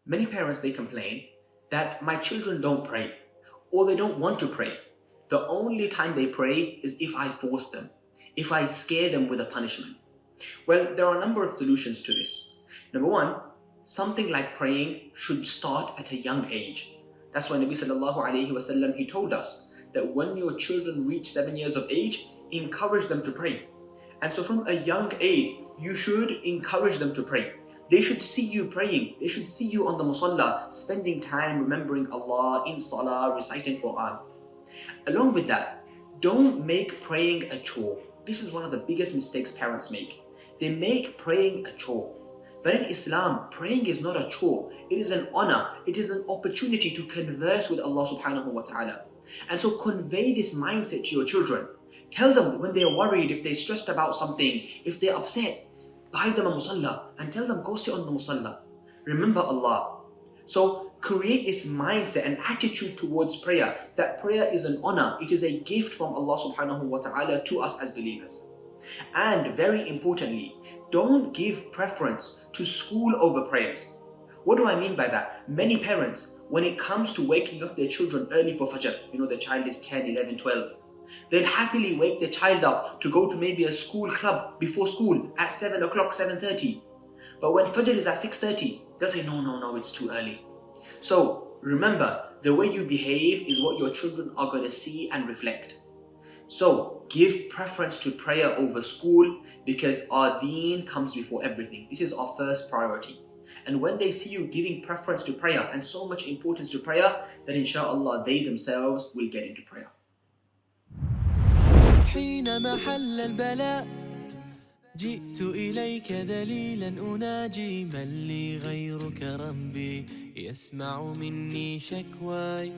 Many parents, they complain that my children don't pray or they don't want to pray. The only time they pray is if I force them, if I scare them with a punishment. Well, there are a number of solutions to this. Number one, something like praying should start at a young age. That's why Nabi sallallahu alayhi wasallam, he told us that when your children reach 7 years of age, encourage them to pray. And so from a young age, you should encourage them to pray. They should see you praying. They should see you on the musalla, spending time remembering Allah in salah, reciting Quran. Along with that, don't make praying a chore. This is one of the biggest mistakes parents make. They make praying a chore. But in Islam, praying is not a chore. It is an honor. It is an opportunity to converse with Allah subhanahu wa ta'ala. And so convey this mindset to your children. Tell them when they're worried, if they're stressed about something, if they're upset, buy them a musalla and tell them, go sit on the musalla. Remember Allah. So create this mindset and attitude towards prayer, that prayer is an honor. It is a gift from Allah subhanahu wa ta'ala to us as believers. And very importantly, don't give preference to school over prayers. What do I mean by that? Many parents, when it comes to waking up their children early for Fajr, their child is 10, 11, 12, they'll happily wake their child up to go to maybe a school club before school at 7 o'clock, 7:30. But when Fajr is at 6:30, they'll say, no, it's too early. So remember, the way you behave is what your children are going to see and reflect. So give preference to prayer over school, because our deen comes before everything. This is our first priority. And when they see you giving preference to prayer and so much importance to prayer, then inshallah they themselves will get into prayer. حين محل البلاء جئت إليك ذليلا أناجي من لي غيرك ربي يسمع مني شكواي